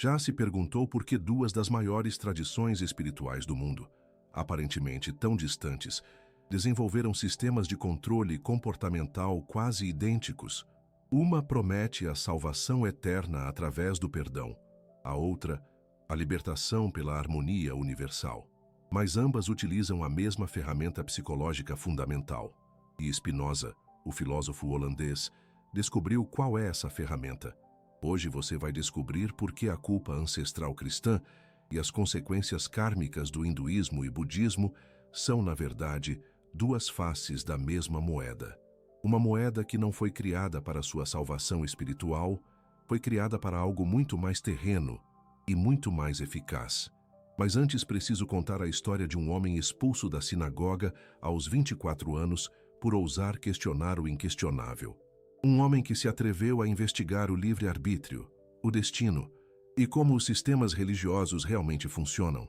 Já se perguntou por que duas das maiores tradições espirituais do mundo, aparentemente tão distantes, desenvolveram sistemas de controle comportamental quase idênticos? Uma promete a salvação eterna através do perdão, a outra, a libertação pela harmonia universal. Mas ambas utilizam a mesma ferramenta psicológica fundamental. E Spinoza, o filósofo holandês, descobriu qual é essa ferramenta. Hoje você vai descobrir por que a culpa ancestral cristã e as consequências kármicas do hinduísmo e budismo são, na verdade, duas faces da mesma moeda. Uma moeda que não foi criada para sua salvação espiritual, foi criada para algo muito mais terreno e muito mais eficaz. Mas antes preciso contar a história de um homem expulso da sinagoga aos 24 anos por ousar questionar o inquestionável. Um homem que se atreveu a investigar o livre-arbítrio, o destino e como os sistemas religiosos realmente funcionam.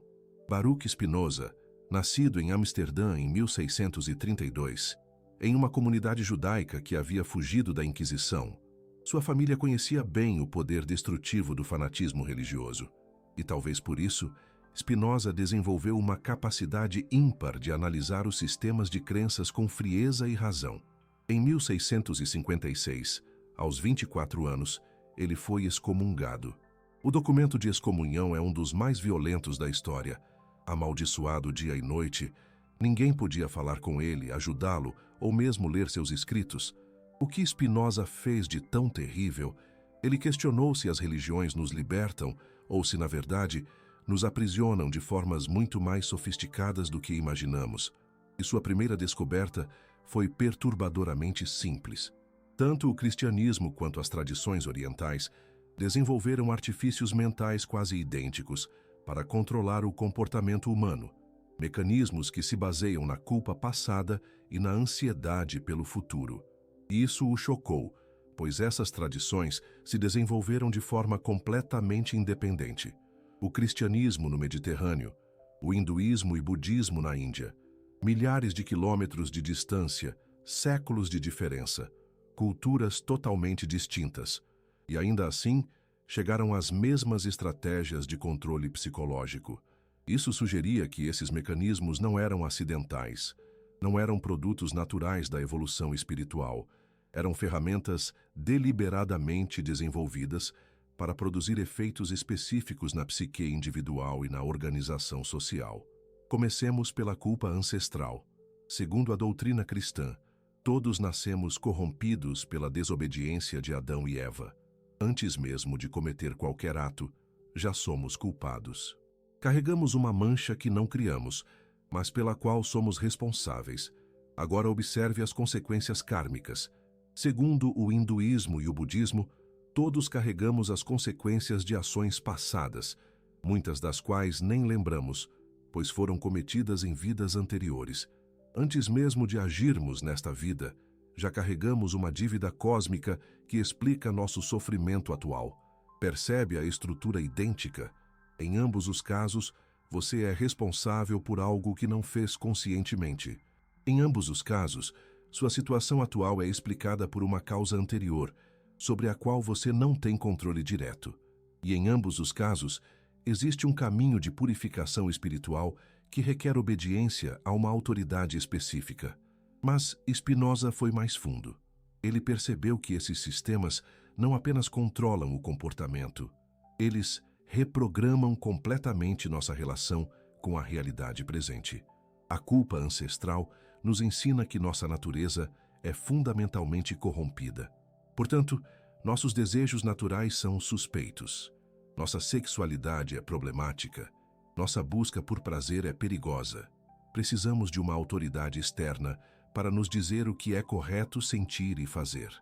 Baruch Spinoza, nascido em Amsterdã em 1632, em uma comunidade judaica que havia fugido da Inquisição, sua família conhecia bem o poder destrutivo do fanatismo religioso. E talvez por isso, Spinoza desenvolveu uma capacidade ímpar de analisar os sistemas de crenças com frieza e razão. Em 1656, aos 24 anos, ele foi excomungado. O documento de excomunhão é um dos mais violentos da história. Amaldiçoado dia e noite, ninguém podia falar com ele, ajudá-lo ou mesmo ler seus escritos. O que Spinoza fez de tão terrível? Ele questionou se as religiões nos libertam ou se, na verdade, nos aprisionam de formas muito mais sofisticadas do que imaginamos. E sua primeira descoberta foi perturbadoramente simples. Tanto o cristianismo quanto as tradições orientais desenvolveram artifícios mentais quase idênticos para controlar o comportamento humano, mecanismos que se baseiam na culpa passada e na ansiedade pelo futuro. E isso o chocou, pois essas tradições se desenvolveram de forma completamente independente. O cristianismo no Mediterrâneo, o hinduísmo e budismo na Índia, milhares de quilômetros de distância, séculos de diferença, culturas totalmente distintas, e ainda assim chegaram às mesmas estratégias de controle psicológico. Isso sugeria que esses mecanismos não eram acidentais, não eram produtos naturais da evolução espiritual, eram ferramentas deliberadamente desenvolvidas para produzir efeitos específicos na psique individual e na organização social. Comecemos pela culpa ancestral. Segundo a doutrina cristã, todos nascemos corrompidos pela desobediência de Adão e Eva. Antes mesmo de cometer qualquer ato, já somos culpados. Carregamos uma mancha que não criamos, mas pela qual somos responsáveis. Agora observe as consequências kármicas. Segundo o hinduísmo e o budismo, todos carregamos as consequências de ações passadas, muitas das quais nem lembramos, pois foram cometidas em vidas anteriores. Antes mesmo de agirmos nesta vida, já carregamos uma dívida cósmica que explica nosso sofrimento atual. Percebe a estrutura idêntica? Em ambos os casos, você é responsável por algo que não fez conscientemente. Em ambos os casos, sua situação atual é explicada por uma causa anterior, sobre a qual você não tem controle direto. E em ambos os casos, existe um caminho de purificação espiritual que requer obediência a uma autoridade específica. Mas Spinoza foi mais fundo. Ele percebeu que esses sistemas não apenas controlam o comportamento, eles reprogramam completamente nossa relação com a realidade presente. A culpa ancestral nos ensina que nossa natureza é fundamentalmente corrompida. Portanto, nossos desejos naturais são suspeitos. Nossa sexualidade é problemática. Nossa busca por prazer é perigosa. Precisamos de uma autoridade externa para nos dizer o que é correto sentir e fazer.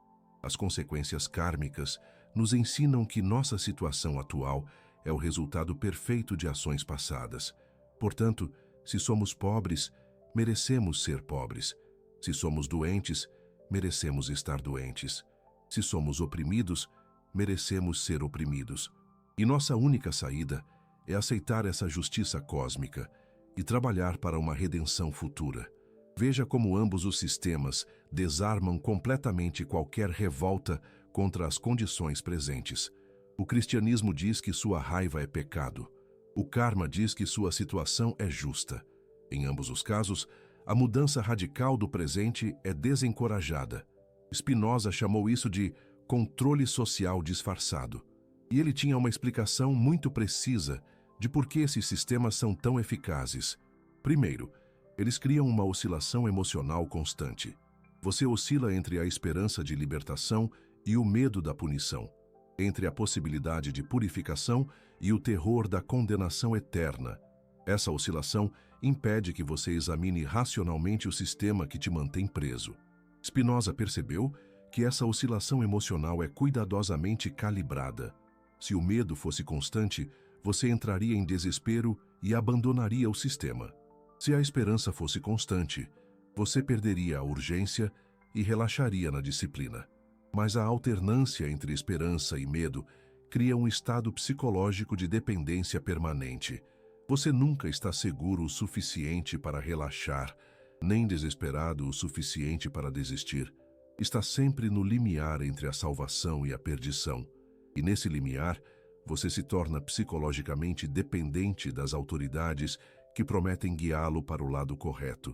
As consequências kármicas nos ensinam que nossa situação atual é o resultado perfeito de ações passadas. Portanto, se somos pobres, merecemos ser pobres. Se somos doentes, merecemos estar doentes. Se somos oprimidos, merecemos ser oprimidos. E nossa única saída é aceitar essa justiça cósmica e trabalhar para uma redenção futura. Veja como ambos os sistemas desarmam completamente qualquer revolta contra as condições presentes. O cristianismo diz que sua raiva é pecado. O karma diz que sua situação é justa. Em ambos os casos, a mudança radical do presente é desencorajada. Spinoza chamou isso de controle social disfarçado. E ele tinha uma explicação muito precisa de por que esses sistemas são tão eficazes. Primeiro, eles criam uma oscilação emocional constante. Você oscila entre a esperança de libertação e o medo da punição, entre a possibilidade de purificação e o terror da condenação eterna. Essa oscilação impede que você examine racionalmente o sistema que te mantém preso. Spinoza percebeu que essa oscilação emocional é cuidadosamente calibrada. Se o medo fosse constante, você entraria em desespero e abandonaria o sistema. Se a esperança fosse constante, você perderia a urgência e relaxaria na disciplina. Mas a alternância entre esperança e medo cria um estado psicológico de dependência permanente. Você nunca está seguro o suficiente para relaxar, nem desesperado o suficiente para desistir. Está sempre no limiar entre a salvação e a perdição. E nesse limiar, você se torna psicologicamente dependente das autoridades que prometem guiá-lo para o lado correto.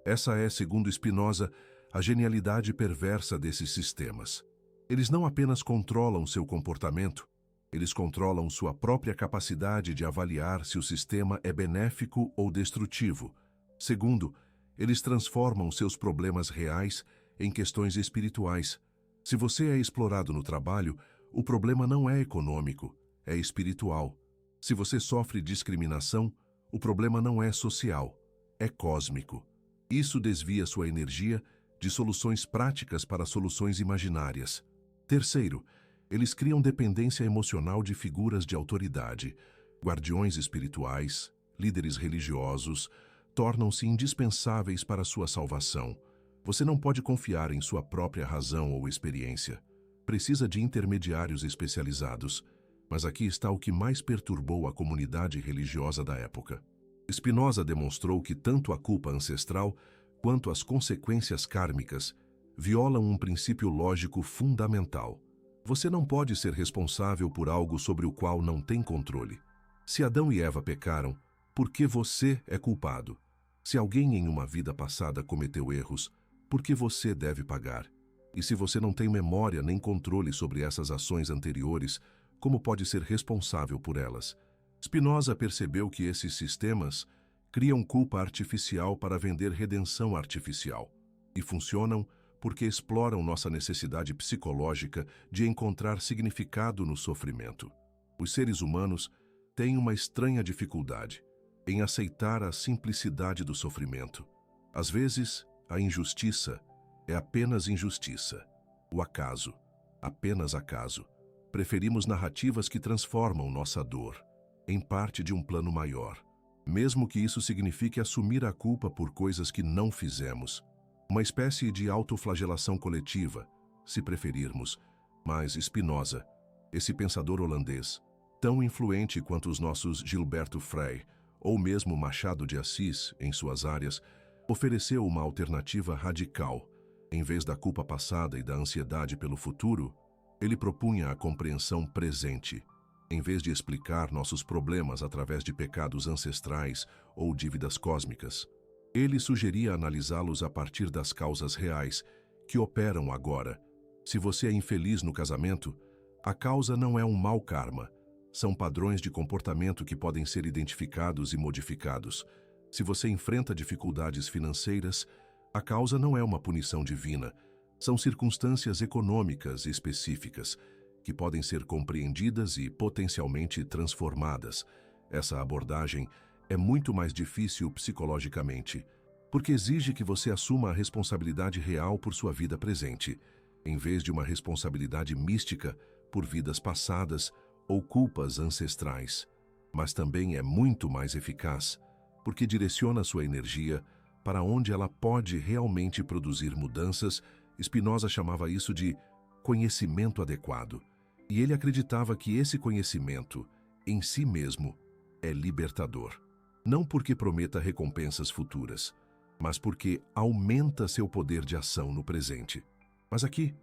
Essa é, segundo Spinoza, a genialidade perversa desses sistemas. Eles não apenas controlam seu comportamento, eles controlam sua própria capacidade de avaliar se o sistema é benéfico ou destrutivo. Segundo, eles transformam seus problemas reais em questões espirituais. Se você é explorado no trabalho, o problema não é econômico, é espiritual. Se você sofre discriminação, o problema não é social, é cósmico. Isso desvia sua energia de soluções práticas para soluções imaginárias. Terceiro, eles criam dependência emocional de figuras de autoridade. Guardiões espirituais, líderes religiosos, tornam-se indispensáveis para sua salvação. Você não pode confiar em sua própria razão ou experiência. Precisa de intermediários especializados. Mas aqui está o que mais perturbou a comunidade religiosa da época. Spinoza demonstrou que tanto a culpa ancestral quanto as consequências kármicas violam um princípio lógico fundamental. Você não pode ser responsável por algo sobre o qual não tem controle. Se Adão e Eva pecaram, por que você é culpado? Se alguém em uma vida passada cometeu erros, por que você deve pagar? E se você não tem memória nem controle sobre essas ações anteriores, como pode ser responsável por elas? Spinoza percebeu que esses sistemas criam culpa artificial para vender redenção artificial e funcionam porque exploram nossa necessidade psicológica de encontrar significado no sofrimento. Os seres humanos têm uma estranha dificuldade em aceitar a simplicidade do sofrimento. Às vezes, a injustiça é apenas injustiça. O acaso, apenas acaso. Preferimos narrativas que transformam nossa dor em parte de um plano maior, mesmo que isso signifique assumir a culpa por coisas que não fizemos. Uma espécie de autoflagelação coletiva, se preferirmos. Mas Spinoza, esse pensador holandês, tão influente quanto os nossos Gilberto Frey ou mesmo Machado de Assis em suas áreas, ofereceu uma alternativa radical. Em vez da culpa passada e da ansiedade pelo futuro, ele propunha a compreensão presente. Em vez de explicar nossos problemas através de pecados ancestrais ou dívidas cósmicas, ele sugeria analisá-los a partir das causas reais que operam agora. Se você é infeliz no casamento, a causa não é um mau karma. São padrões de comportamento que podem ser identificados e modificados. Se você enfrenta dificuldades financeiras, a causa não é uma punição divina. São circunstâncias econômicas específicas que podem ser compreendidas e potencialmente transformadas. Essa abordagem é muito mais difícil psicologicamente, porque exige que você assuma a responsabilidade real por sua vida presente, em vez de uma responsabilidade mística por vidas passadas ou culpas ancestrais. Mas também é muito mais eficaz, porque direciona sua energia para onde ela pode realmente produzir mudanças. Spinoza chamava isso de conhecimento adequado, e ele acreditava que esse conhecimento, em si mesmo, é libertador. Não porque prometa recompensas futuras, mas porque aumenta seu poder de ação no presente. Mas aqui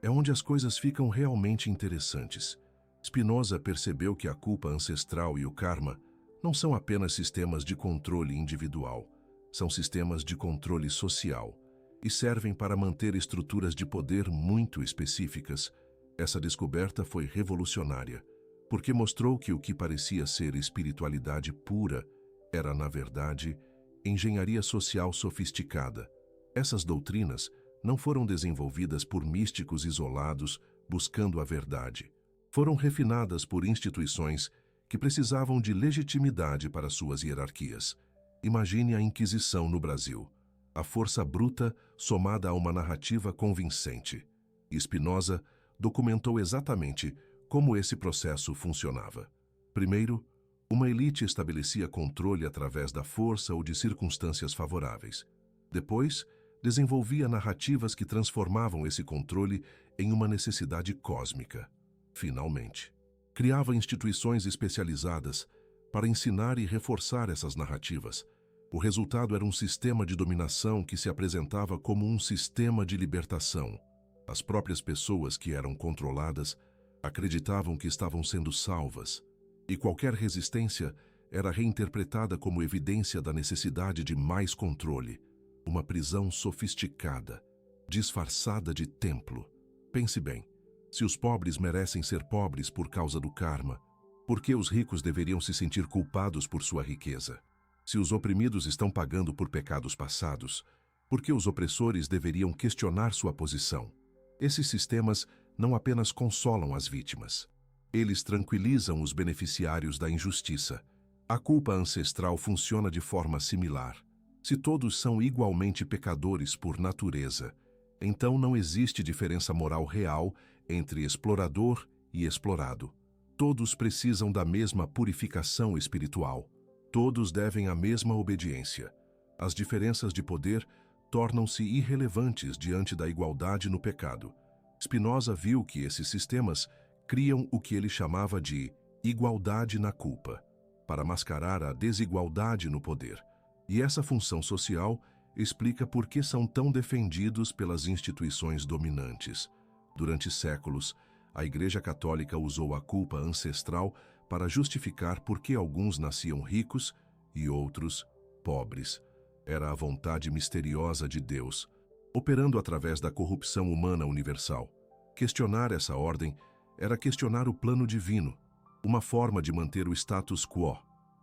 é onde as coisas ficam realmente interessantes. Spinoza percebeu que a culpa ancestral e o karma não são apenas sistemas de controle individual, são sistemas de controle social e servem para manter estruturas de poder muito específicas. Essa descoberta foi revolucionária, porque mostrou que o que parecia ser espiritualidade pura era, na verdade, engenharia social sofisticada. Essas doutrinas não foram desenvolvidas por místicos isolados buscando a verdade. Foram refinadas por instituições que precisavam de legitimidade para suas hierarquias. Imagine a Inquisição no Brasil, a força bruta somada a uma narrativa convincente. Spinoza documentou exatamente como esse processo funcionava. Primeiro, uma elite estabelecia controle através da força ou de circunstâncias favoráveis. Depois, desenvolvia narrativas que transformavam esse controle em uma necessidade cósmica. Finalmente, criava instituições especializadas para ensinar e reforçar essas narrativas. O resultado era um sistema de dominação que se apresentava como um sistema de libertação. As próprias pessoas que eram controladas acreditavam que estavam sendo salvas, e qualquer resistência era reinterpretada como evidência da necessidade de mais controle, uma prisão sofisticada, disfarçada de templo. Pense bem, se os pobres merecem ser pobres por causa do karma, por que os ricos deveriam se sentir culpados por sua riqueza? Se os oprimidos estão pagando por pecados passados, por que os opressores deveriam questionar sua posição? Esses sistemas não apenas consolam as vítimas, eles tranquilizam os beneficiários da injustiça. A culpa ancestral funciona de forma similar. Se todos são igualmente pecadores por natureza, então não existe diferença moral real entre explorador e explorado. Todos precisam da mesma purificação espiritual. Todos devem a mesma obediência. As diferenças de poder tornam-se irrelevantes diante da igualdade no pecado. Spinoza viu que esses sistemas criam o que ele chamava de igualdade na culpa, para mascarar a desigualdade no poder. E essa função social explica por que são tão defendidos pelas instituições dominantes. Durante séculos, a Igreja Católica usou a culpa ancestral para justificar por que alguns nasciam ricos e outros pobres. Era a vontade misteriosa de Deus, operando através da corrupção humana universal. Questionar essa ordem era questionar o plano divino, uma forma de manter o status quo,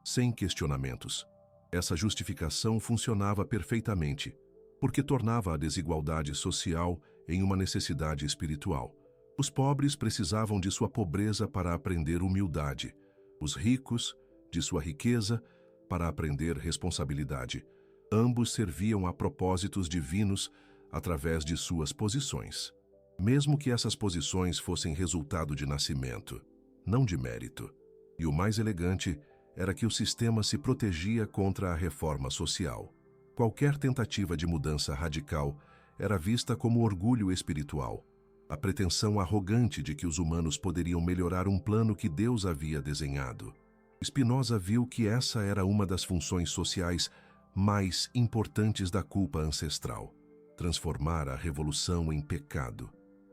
sem questionamentos. Essa justificação funcionava perfeitamente, porque tornava a desigualdade social em uma necessidade espiritual. Os pobres precisavam de sua pobreza para aprender humildade, os ricos, de sua riqueza, para aprender responsabilidade. Ambos serviam a propósitos divinos através de suas posições, mesmo que essas posições fossem resultado de nascimento, não de mérito. E o mais elegante era que o sistema se protegia contra a reforma social. Qualquer tentativa de mudança radical era vista como orgulho espiritual, a pretensão arrogante de que os humanos poderiam melhorar um plano que Deus havia desenhado. Spinoza viu que essa era uma das funções sociais mais importantes da culpa ancestral: transformar a revolução em pecado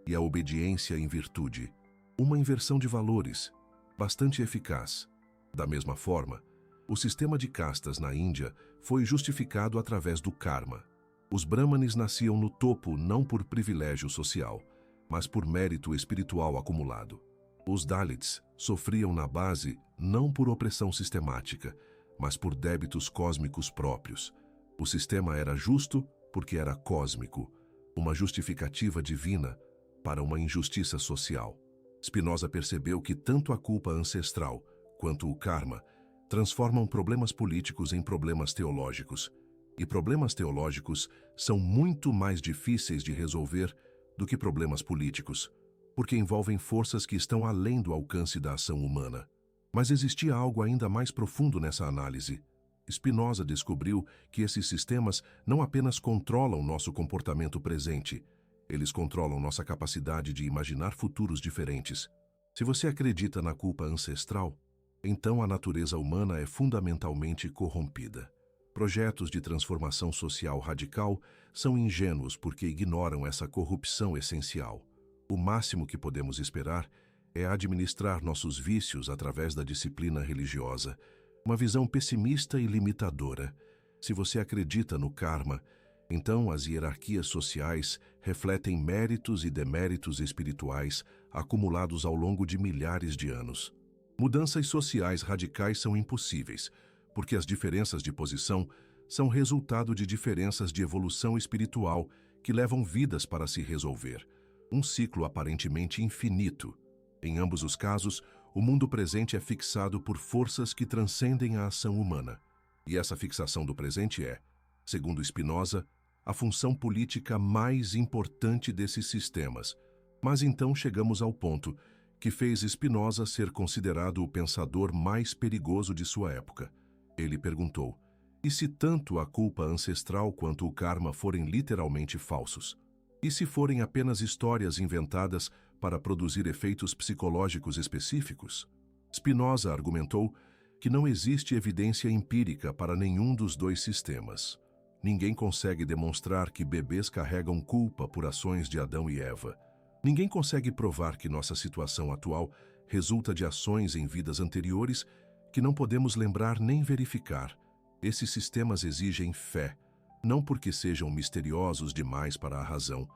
e a obediência em virtude. Uma inversão de valores, bastante eficaz. Da mesma forma, o sistema de castas na Índia foi justificado através do karma. Os brahmanes nasciam no topo não por privilégio social, mas por mérito espiritual acumulado. Os Dalits sofriam na base não por opressão sistemática, mas por débitos cósmicos próprios. O sistema era justo porque era cósmico, uma justificativa divina para uma injustiça social. Spinoza percebeu que tanto a culpa ancestral quanto o karma transformam problemas políticos em problemas teológicos. E problemas teológicos são muito mais difíceis de resolver do que problemas políticos, porque envolvem forças que estão além do alcance da ação humana. Mas existia algo ainda mais profundo nessa análise. Spinoza descobriu que esses sistemas não apenas controlam nosso comportamento presente, eles controlam nossa capacidade de imaginar futuros diferentes. Se você acredita na culpa ancestral, então a natureza humana é fundamentalmente corrompida. Projetos de transformação social radical são ingênuos porque ignoram essa corrupção essencial. O máximo que podemos esperar é administrar nossos vícios através da disciplina religiosa, uma visão pessimista e limitadora. Se você acredita no karma, então as hierarquias sociais refletem méritos e deméritos espirituais acumulados ao longo de milhares de anos. Mudanças sociais radicais são impossíveis, porque as diferenças de posição são resultado de diferenças de evolução espiritual que levam vidas para se resolver. Um ciclo aparentemente infinito. Em ambos os casos, o mundo presente é fixado por forças que transcendem a ação humana. E essa fixação do presente é, segundo Spinoza, a função política mais importante desses sistemas. Mas então chegamos ao ponto que fez Spinoza ser considerado o pensador mais perigoso de sua época. Ele perguntou: e se tanto a culpa ancestral quanto o karma forem literalmente falsos? E se forem apenas histórias inventadas para produzir efeitos psicológicos específicos? Spinoza argumentou que não existe evidência empírica para nenhum dos dois sistemas. Ninguém consegue demonstrar que bebês carregam culpa por ações de Adão e Eva. Ninguém consegue provar que nossa situação atual resulta de ações em vidas anteriores que não podemos lembrar nem verificar. Esses sistemas exigem fé, não porque sejam misteriosos demais para a razão,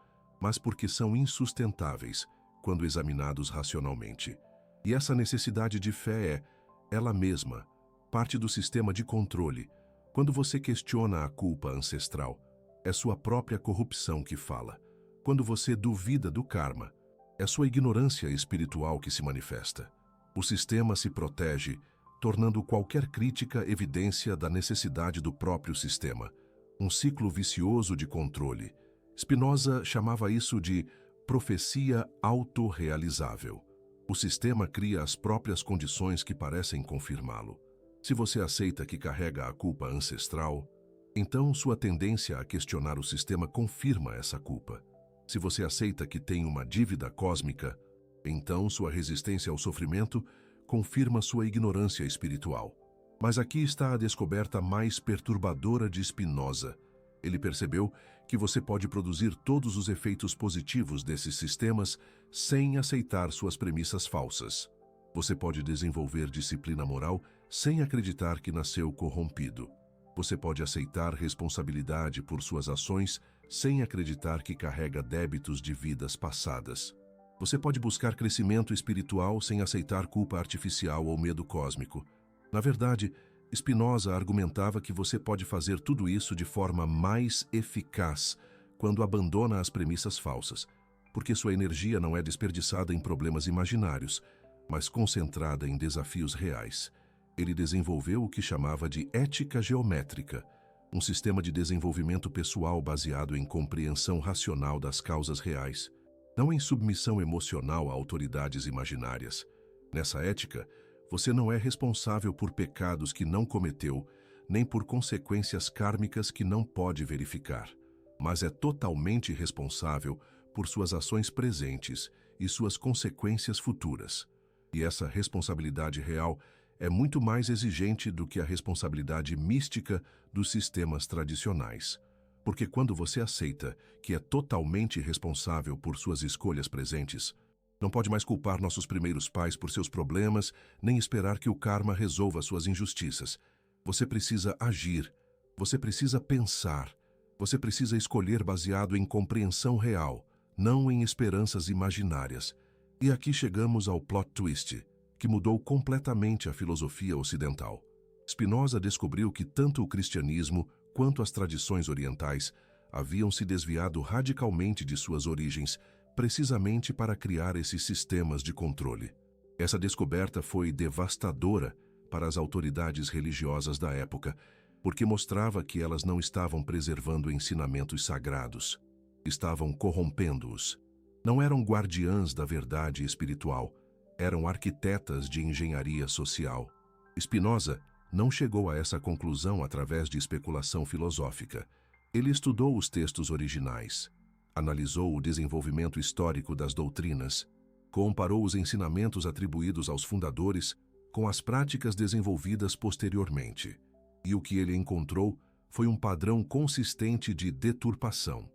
mas porque são insustentáveis quando examinados racionalmente. E essa necessidade de fé é, ela mesma, parte do sistema de controle. Quando você questiona a culpa ancestral, é sua própria corrupção que fala. Quando você duvida do karma, é sua ignorância espiritual que se manifesta. O sistema se protege, tornando qualquer crítica evidência da necessidade do próprio sistema. Um ciclo vicioso de controle. Spinoza chamava isso de profecia autorrealizável. O sistema cria as próprias condições que parecem confirmá-lo. Se você aceita que carrega a culpa ancestral, então sua tendência a questionar o sistema confirma essa culpa. Se você aceita que tem uma dívida cósmica, então sua resistência ao sofrimento confirma sua ignorância espiritual. Mas aqui está a descoberta mais perturbadora de Spinoza. Ele percebeu que você pode produzir todos os efeitos positivos desses sistemas sem aceitar suas premissas falsas. Você pode desenvolver disciplina moral sem acreditar que nasceu corrompido. Você pode aceitar responsabilidade por suas ações sem acreditar que carrega débitos de vidas passadas. Você pode buscar crescimento espiritual sem aceitar culpa artificial ou medo cósmico. Na verdade, Spinoza argumentava que você pode fazer tudo isso de forma mais eficaz quando abandona as premissas falsas, porque sua energia não é desperdiçada em problemas imaginários, mas concentrada em desafios reais. Ele desenvolveu o que chamava de ética geométrica, um sistema de desenvolvimento pessoal baseado em compreensão racional das causas reais, não em submissão emocional a autoridades imaginárias. Nessa ética, você não é responsável por pecados que não cometeu, nem por consequências kármicas que não pode verificar, mas é totalmente responsável por suas ações presentes e suas consequências futuras. E essa responsabilidade real é muito mais exigente do que a responsabilidade mística dos sistemas tradicionais. Porque quando você aceita que é totalmente responsável por suas escolhas presentes, não pode mais culpar nossos primeiros pais por seus problemas, nem esperar que o karma resolva suas injustiças. Você precisa agir, você precisa pensar, você precisa escolher baseado em compreensão real, não em esperanças imaginárias. E aqui chegamos ao plot twist, que mudou completamente a filosofia ocidental. Spinoza descobriu que tanto o cristianismo quanto as tradições orientais haviam se desviado radicalmente de suas origens, precisamente para criar esses sistemas de controle. Essa descoberta foi devastadora para as autoridades religiosas da época, porque mostrava que elas não estavam preservando ensinamentos sagrados, estavam corrompendo-os. Não eram guardiãs da verdade espiritual, eram arquitetas de engenharia social. Spinoza não chegou a essa conclusão através de especulação filosófica. Ele estudou os textos originais, analisou o desenvolvimento histórico das doutrinas, comparou os ensinamentos atribuídos aos fundadores com as práticas desenvolvidas posteriormente. E o que ele encontrou foi um padrão consistente de deturpação,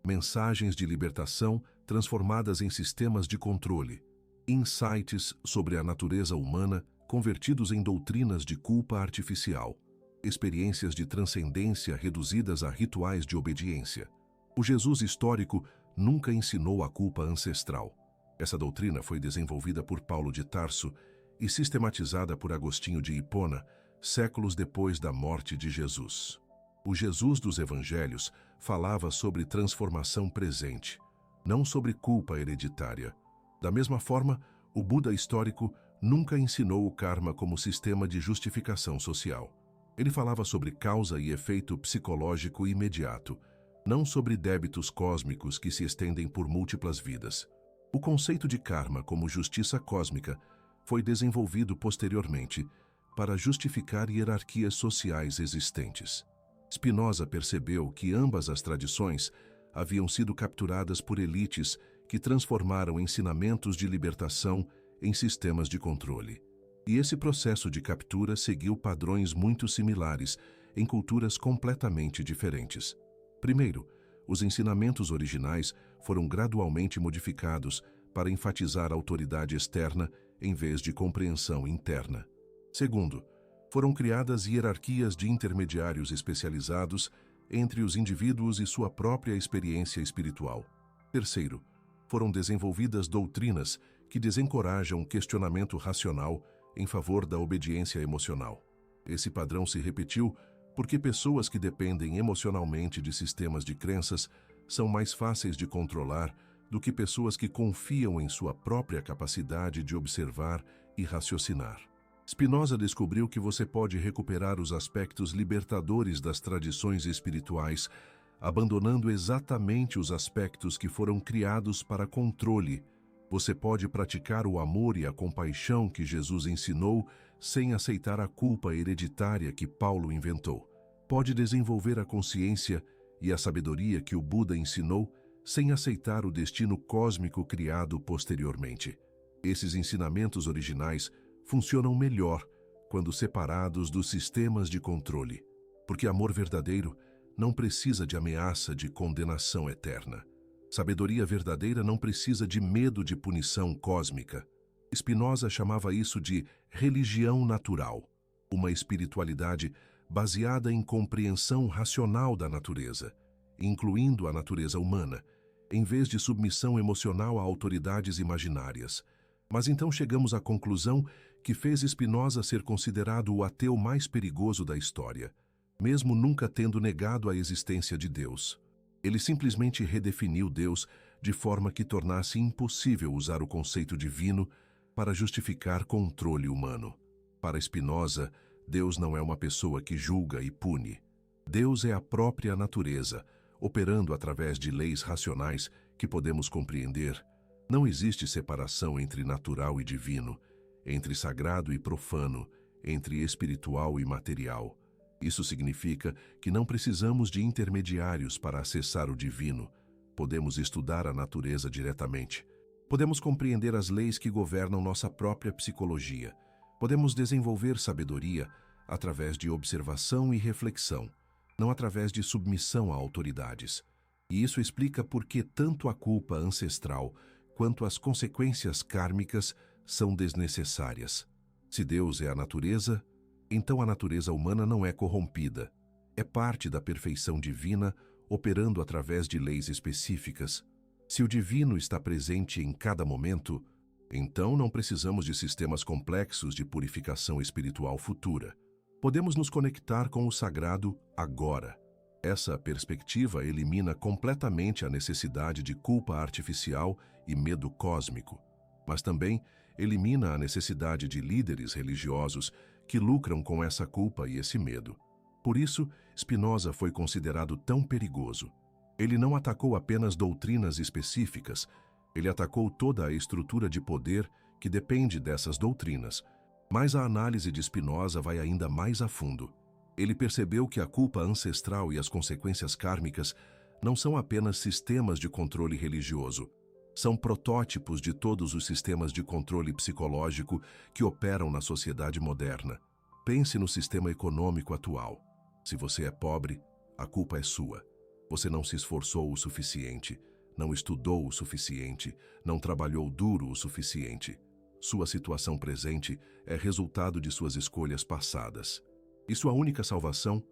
mensagens de libertação transformadas em sistemas de controle. insights sobre a natureza humana convertidos em doutrinas de culpa artificial, experiências de transcendência reduzidas a rituais de obediência. O Jesus histórico nunca ensinou a culpa ancestral. Essa doutrina foi desenvolvida por Paulo de Tarso e sistematizada por Agostinho de Hipona, séculos depois da morte de Jesus. O Jesus dos Evangelhos falava sobre transformação presente, não sobre culpa hereditária. Da mesma forma, o Buda histórico nunca ensinou o karma como sistema de justificação social. Ele falava sobre causa e efeito psicológico imediato, não sobre débitos cósmicos que se estendem por múltiplas vidas. O conceito de karma como justiça cósmica foi desenvolvido posteriormente para justificar hierarquias sociais existentes. Spinoza percebeu que ambas as tradições haviam sido capturadas por elites que transformaram ensinamentos de libertação em sistemas de controle. E esse processo de captura seguiu padrões muito similares em culturas completamente diferentes. Primeiro, os ensinamentos originais foram gradualmente modificados para enfatizar a autoridade externa em vez de compreensão interna. Segundo, foram criadas hierarquias de intermediários especializados entre os indivíduos e sua própria experiência espiritual. Terceiro, foram desenvolvidas doutrinas que desencorajam o questionamento racional em favor da obediência emocional. Esse padrão se repetiu porque pessoas que dependem emocionalmente de sistemas de crenças são mais fáceis de controlar do que pessoas que confiam em sua própria capacidade de observar e raciocinar. Spinoza descobriu que você pode recuperar os aspectos libertadores das tradições espirituais, abandonando exatamente os aspectos que foram criados para controle. Você pode praticar o amor e a compaixão que Jesus ensinou sem aceitar a culpa hereditária que Paulo inventou. Pode desenvolver a consciência e a sabedoria que o Buda ensinou sem aceitar o destino cósmico criado posteriormente. Esses ensinamentos originais funcionam melhor quando separados dos sistemas de controle, porque amor verdadeiro não precisa de ameaça de condenação eterna. Sabedoria verdadeira não precisa de medo de punição cósmica. Spinoza chamava isso de religião natural, uma espiritualidade baseada em compreensão racional da natureza, incluindo a natureza humana, em vez de submissão emocional a autoridades imaginárias. Mas então chegamos à conclusão que fez Spinoza ser considerado o ateu mais perigoso da história, mesmo nunca tendo negado a existência de Deus. Ele simplesmente redefiniu Deus de forma que tornasse impossível usar o conceito divino para justificar controle humano. Para Spinoza, Deus não é uma pessoa que julga e pune. Deus é a própria natureza, operando através de leis racionais que podemos compreender. Não existe separação entre natural e divino, entre sagrado e profano, entre espiritual e material. Isso significa que não precisamos de intermediários para acessar o divino. Podemos estudar a natureza diretamente. Podemos compreender as leis que governam nossa própria psicologia. Podemos desenvolver sabedoria através de observação e reflexão, não através de submissão a autoridades. E isso explica por que tanto a culpa ancestral quanto as consequências kármicas são desnecessárias. Se Deus é a natureza, então a natureza humana não é corrompida. É parte da perfeição divina, operando através de leis específicas. Se o divino está presente em cada momento, então não precisamos de sistemas complexos de purificação espiritual futura. Podemos nos conectar com o sagrado agora. Essa perspectiva elimina completamente a necessidade de culpa artificial e medo cósmico, mas também elimina a necessidade de líderes religiosos que lucram com essa culpa e esse medo. Por isso, Spinoza foi considerado tão perigoso. Ele não atacou apenas doutrinas específicas, ele atacou toda a estrutura de poder que depende dessas doutrinas. Mas a análise de Spinoza vai ainda mais a fundo. Ele percebeu que a culpa ancestral e as consequências kármicas não são apenas sistemas de controle religioso. São protótipos de todos os sistemas de controle psicológico que operam na sociedade moderna. Pense no sistema econômico atual. Se você é pobre, a culpa é sua. Você não se esforçou o suficiente, não estudou o suficiente, não trabalhou duro o suficiente. Sua situação presente é resultado de suas escolhas passadas. E sua única salvação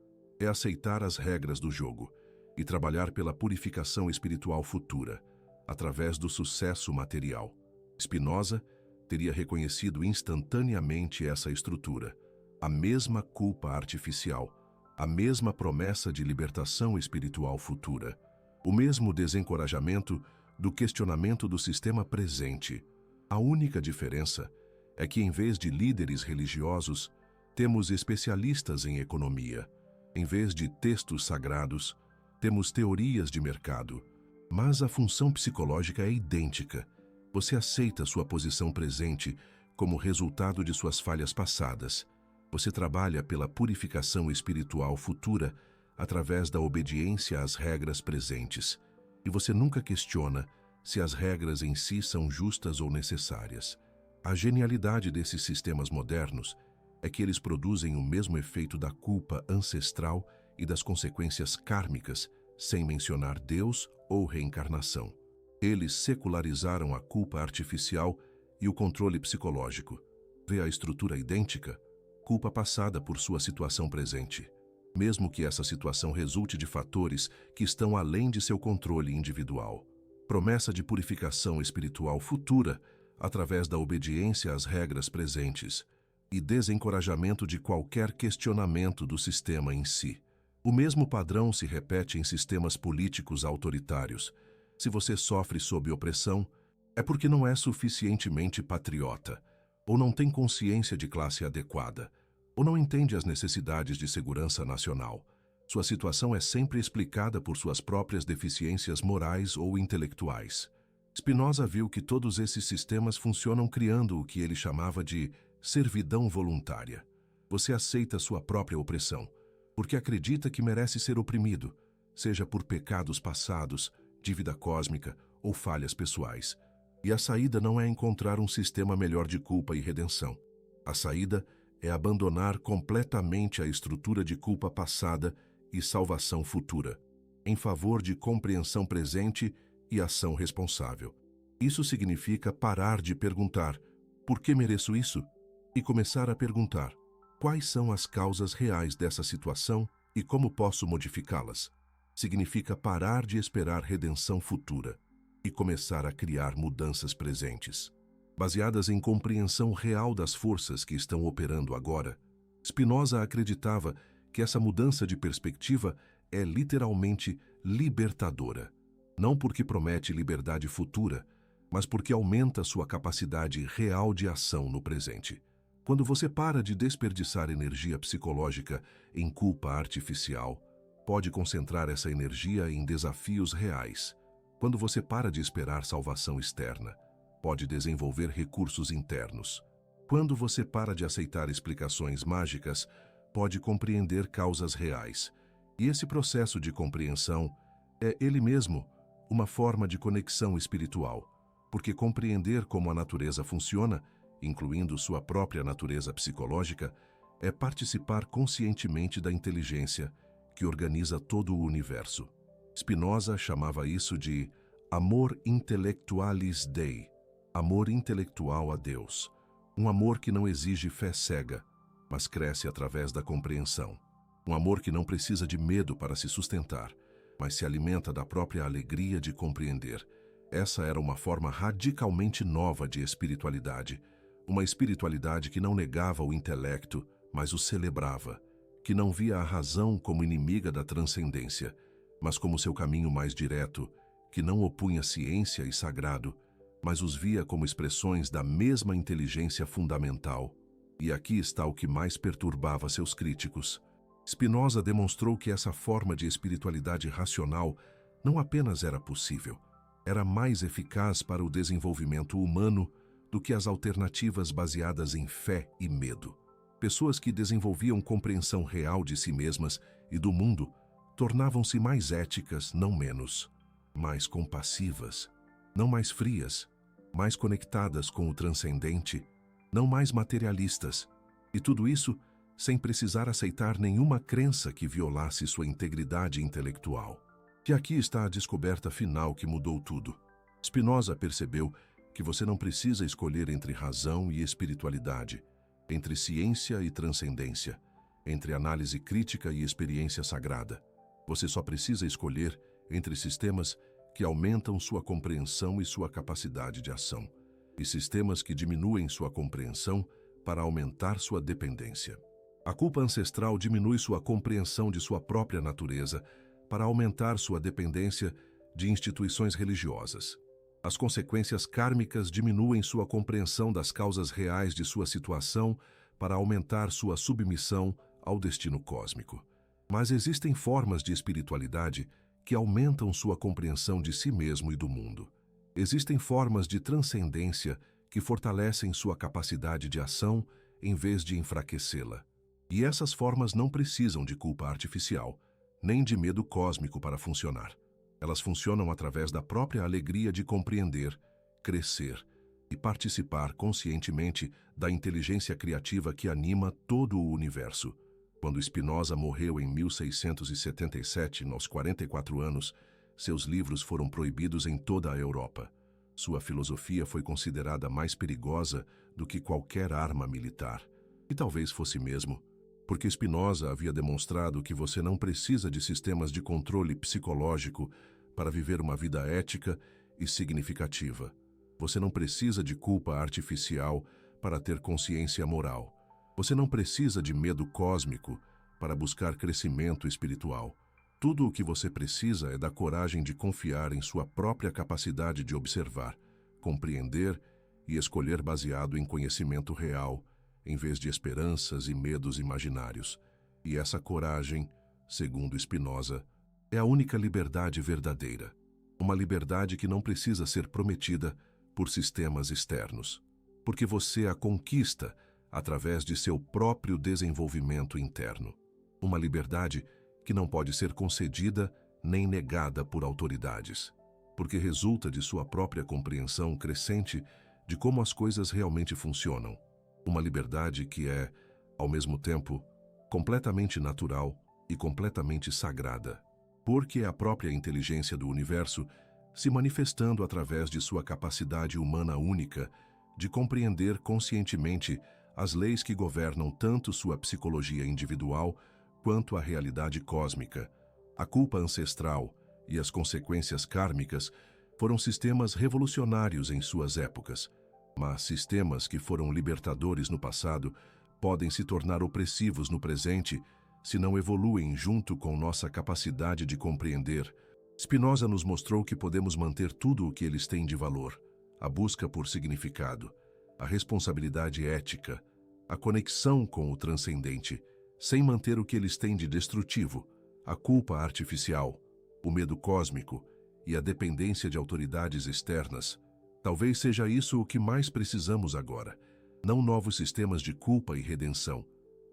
é aceitar as regras do jogo e trabalhar pela purificação espiritual futura, através do sucesso material. Spinoza teria reconhecido instantaneamente essa estrutura, a mesma culpa artificial, a mesma promessa de libertação espiritual futura, o mesmo desencorajamento do questionamento do sistema presente. A única diferença é que, em vez de líderes religiosos, temos especialistas em economia. Em vez de textos sagrados, temos teorias de mercado. Mas a função psicológica é idêntica. Você aceita sua posição presente como resultado de suas falhas passadas. Você trabalha pela purificação espiritual futura através da obediência às regras presentes. E você nunca questiona se as regras em si são justas ou necessárias. A genialidade desses sistemas modernos é que eles produzem o mesmo efeito da culpa ancestral e das consequências kármicas, sem mencionar Deus ou reencarnação. Eles secularizaram a culpa artificial e o controle psicológico. Vê a estrutura idêntica? Culpa passada por sua situação presente, mesmo que essa situação resulte de fatores que estão além de seu controle individual. Promessa de purificação espiritual futura através da obediência às regras presentes e desencorajamento de qualquer questionamento do sistema em si. O mesmo padrão se repete em sistemas políticos autoritários. Se você sofre sob opressão, é porque não é suficientemente patriota, ou não tem consciência de classe adequada, ou não entende as necessidades de segurança nacional. Sua situação é sempre explicada por suas próprias deficiências morais ou intelectuais. Spinoza viu que todos esses sistemas funcionam criando o que ele chamava de servidão voluntária. Você aceita sua própria opressão, porque acredita que merece ser oprimido, seja por pecados passados, dívida cósmica ou falhas pessoais. E a saída não é encontrar um sistema melhor de culpa e redenção. A saída é abandonar completamente a estrutura de culpa passada e salvação futura, em favor de compreensão presente e ação responsável. Isso significa parar de perguntar por que mereço isso e começar a perguntar quais são as causas reais dessa situação e como posso modificá-las. Significa parar de esperar redenção futura e começar a criar mudanças presentes, baseadas em compreensão real das forças que estão operando agora. Spinoza acreditava que essa mudança de perspectiva é literalmente libertadora, não porque promete liberdade futura, mas porque aumenta sua capacidade real de ação no presente. Quando você para de desperdiçar energia psicológica em culpa artificial, pode concentrar essa energia em desafios reais. Quando você para de esperar salvação externa, pode desenvolver recursos internos. Quando você para de aceitar explicações mágicas, pode compreender causas reais. E esse processo de compreensão é, ele mesmo, uma forma de conexão espiritual, porque compreender como a natureza funciona, incluindo sua própria natureza psicológica, é participar conscientemente da inteligência que organiza todo o universo. Spinoza chamava isso de amor intellectualis Dei, amor intelectual a Deus, um amor que não exige fé cega, mas cresce através da compreensão. Um amor que não precisa de medo para se sustentar, mas se alimenta da própria alegria de compreender. Essa era uma forma radicalmente nova de espiritualidade, uma espiritualidade que não negava o intelecto, mas o celebrava, que não via a razão como inimiga da transcendência, mas como seu caminho mais direto, que não opunha ciência e sagrado, mas os via como expressões da mesma inteligência fundamental. E aqui está o que mais perturbava seus críticos. Spinoza demonstrou que essa forma de espiritualidade racional não apenas era possível, era mais eficaz para o desenvolvimento humano do que as alternativas baseadas em fé e medo. Pessoas que desenvolviam compreensão real de si mesmas e do mundo tornavam-se mais éticas, não menos, mais compassivas, não mais frias, mais conectadas com o transcendente, não mais materialistas, e tudo isso sem precisar aceitar nenhuma crença que violasse sua integridade intelectual. Que aqui está a descoberta final que mudou tudo. Spinoza percebeu que você não precisa escolher entre razão e espiritualidade, entre ciência e transcendência, entre análise crítica e experiência sagrada. Você só precisa escolher entre sistemas que aumentam sua compreensão e sua capacidade de ação, e sistemas que diminuem sua compreensão para aumentar sua dependência. A culpa ancestral diminui sua compreensão de sua própria natureza para aumentar sua dependência de instituições religiosas. As consequências kármicas diminuem sua compreensão das causas reais de sua situação para aumentar sua submissão ao destino cósmico. Mas existem formas de espiritualidade que aumentam sua compreensão de si mesmo e do mundo. Existem formas de transcendência que fortalecem sua capacidade de ação em vez de enfraquecê-la. E essas formas não precisam de culpa artificial, nem de medo cósmico para funcionar. Elas funcionam através da própria alegria de compreender, crescer e participar conscientemente da inteligência criativa que anima todo o universo. Quando Spinoza morreu em 1677, aos 44 anos, seus livros foram proibidos em toda a Europa. Sua filosofia foi considerada mais perigosa do que qualquer arma militar. E talvez fosse mesmo, porque Spinoza havia demonstrado que você não precisa de sistemas de controle psicológico para viver uma vida ética e significativa. Você não precisa de culpa artificial para ter consciência moral. Você não precisa de medo cósmico para buscar crescimento espiritual. Tudo o que você precisa é da coragem de confiar em sua própria capacidade de observar, compreender e escolher baseado em conhecimento real, em vez de esperanças e medos imaginários. E essa coragem, segundo Spinoza, é a única liberdade verdadeira. Uma liberdade que não precisa ser prometida por sistemas externos, porque você a conquista através de seu próprio desenvolvimento interno. Uma liberdade que não pode ser concedida nem negada por autoridades, porque resulta de sua própria compreensão crescente de como as coisas realmente funcionam. Uma liberdade que é, ao mesmo tempo, completamente natural e completamente sagrada, porque é a própria inteligência do universo se manifestando através de sua capacidade humana única de compreender conscientemente as leis que governam tanto sua psicologia individual quanto a realidade cósmica. A culpa ancestral e as consequências kármicas foram sistemas revolucionários em suas épocas, mas sistemas que foram libertadores no passado podem se tornar opressivos no presente se não evoluem junto com nossa capacidade de compreender. Spinoza nos mostrou que podemos manter tudo o que eles têm de valor: a busca por significado, a responsabilidade ética, a conexão com o transcendente, sem manter o que eles têm de destrutivo, a culpa artificial, o medo cósmico e a dependência de autoridades externas. Talvez seja isso o que mais precisamos agora. Não novos sistemas de culpa e redenção,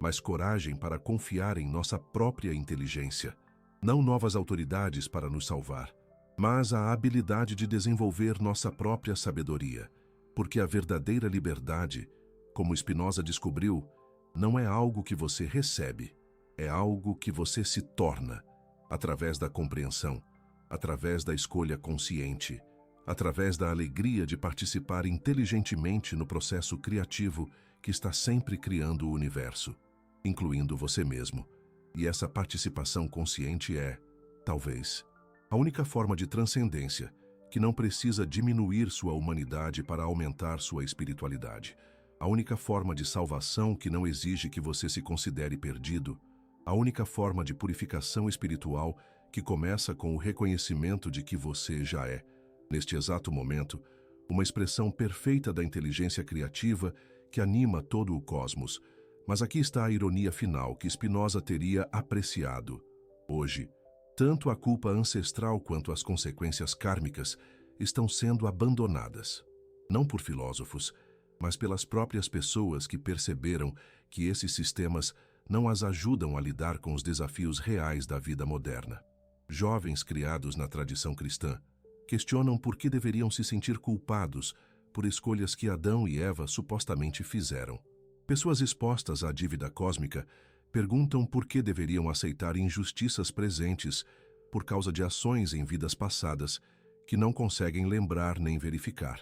mas coragem para confiar em nossa própria inteligência. Não novas autoridades para nos salvar, mas a habilidade de desenvolver nossa própria sabedoria. Porque a verdadeira liberdade, como Spinoza descobriu, não é algo que você recebe, é algo que você se torna, através da compreensão, através da escolha consciente, através da alegria de participar inteligentemente no processo criativo que está sempre criando o universo, incluindo você mesmo. E essa participação consciente é, talvez, a única forma de transcendência que não precisa diminuir sua humanidade para aumentar sua espiritualidade. A única forma de salvação que não exige que você se considere perdido. A única forma de purificação espiritual que começa com o reconhecimento de que você já é, neste exato momento, uma expressão perfeita da inteligência criativa que anima todo o cosmos. Mas aqui está a ironia final que Spinoza teria apreciado. Hoje, tanto a culpa ancestral quanto as consequências kármicas estão sendo abandonadas. Não por filósofos, mas pelas próprias pessoas que perceberam que esses sistemas não as ajudam a lidar com os desafios reais da vida moderna. Jovens criados na tradição cristã questionam por que deveriam se sentir culpados por escolhas que Adão e Eva supostamente fizeram. Pessoas expostas à dívida cósmica perguntam por que deveriam aceitar injustiças presentes por causa de ações em vidas passadas que não conseguem lembrar nem verificar.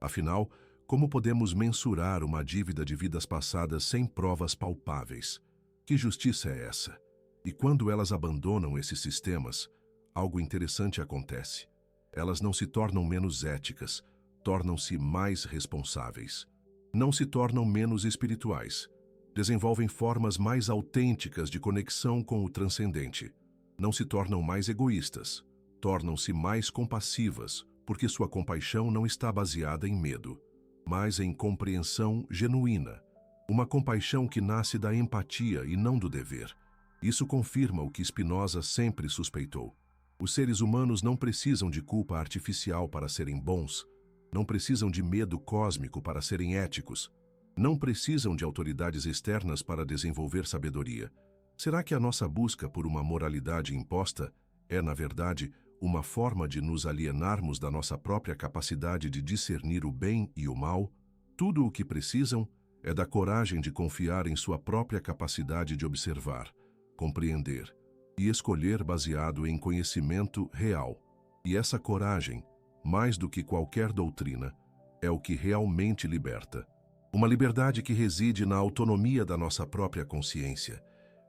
Afinal, como podemos mensurar uma dívida de vidas passadas sem provas palpáveis? Que justiça é essa? E quando elas abandonam esses sistemas, algo interessante acontece. Elas não se tornam menos éticas, tornam-se mais responsáveis. Não se tornam menos espirituais. Desenvolvem formas mais autênticas de conexão com o transcendente. Não se tornam mais egoístas. Tornam-se mais compassivas, porque sua compaixão não está baseada em medo, mas em compreensão genuína. Uma compaixão que nasce da empatia e não do dever. Isso confirma o que Spinoza sempre suspeitou. Os seres humanos não precisam de culpa artificial para serem bons, não precisam de medo cósmico para serem éticos, não precisam de autoridades externas para desenvolver sabedoria. Será que a nossa busca por uma moralidade imposta é, na verdade, uma forma de nos alienarmos da nossa própria capacidade de discernir o bem e o mal? Tudo o que precisam é da coragem de confiar em sua própria capacidade de observar, compreender e escolher baseado em conhecimento real. E essa coragem, mais do que qualquer doutrina, é o que realmente liberta. Uma liberdade que reside na autonomia da nossa própria consciência.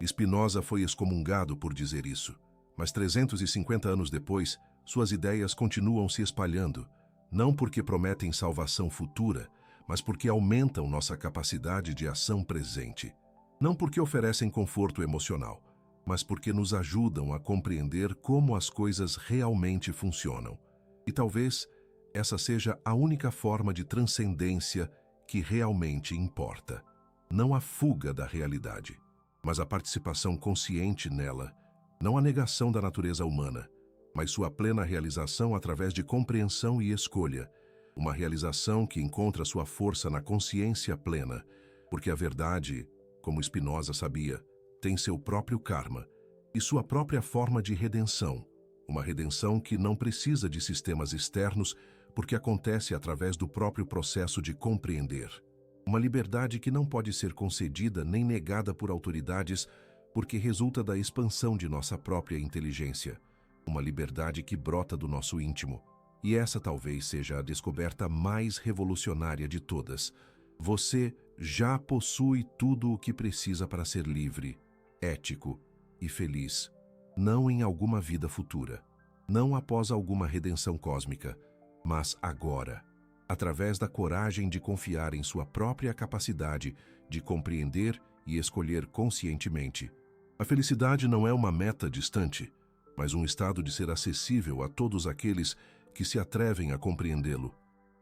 Spinoza foi excomungado por dizer isso, mas 350 anos depois, suas ideias continuam se espalhando, não porque prometem salvação futura, mas porque aumentam nossa capacidade de ação presente. Não porque oferecem conforto emocional, mas porque nos ajudam a compreender como as coisas realmente funcionam. E talvez essa seja a única forma de transcendência que realmente importa. Não a fuga da realidade, mas a participação consciente nela, não a negação da natureza humana, mas sua plena realização através de compreensão e escolha, uma realização que encontra sua força na consciência plena, porque a verdade, como Spinoza sabia, tem seu próprio karma e sua própria forma de redenção, uma redenção que não precisa de sistemas externos, porque acontece através do próprio processo de compreender. Uma liberdade que não pode ser concedida nem negada por autoridades, porque resulta da expansão de nossa própria inteligência. Uma liberdade que brota do nosso íntimo. E essa talvez seja a descoberta mais revolucionária de todas. Você já possui tudo o que precisa para ser livre, ético e feliz. Não em alguma vida futura, não após alguma redenção cósmica, mas agora, através da coragem de confiar em sua própria capacidade de compreender e escolher conscientemente. A felicidade não é uma meta distante, mas um estado de ser acessível a todos aqueles que se atrevem a compreendê-lo.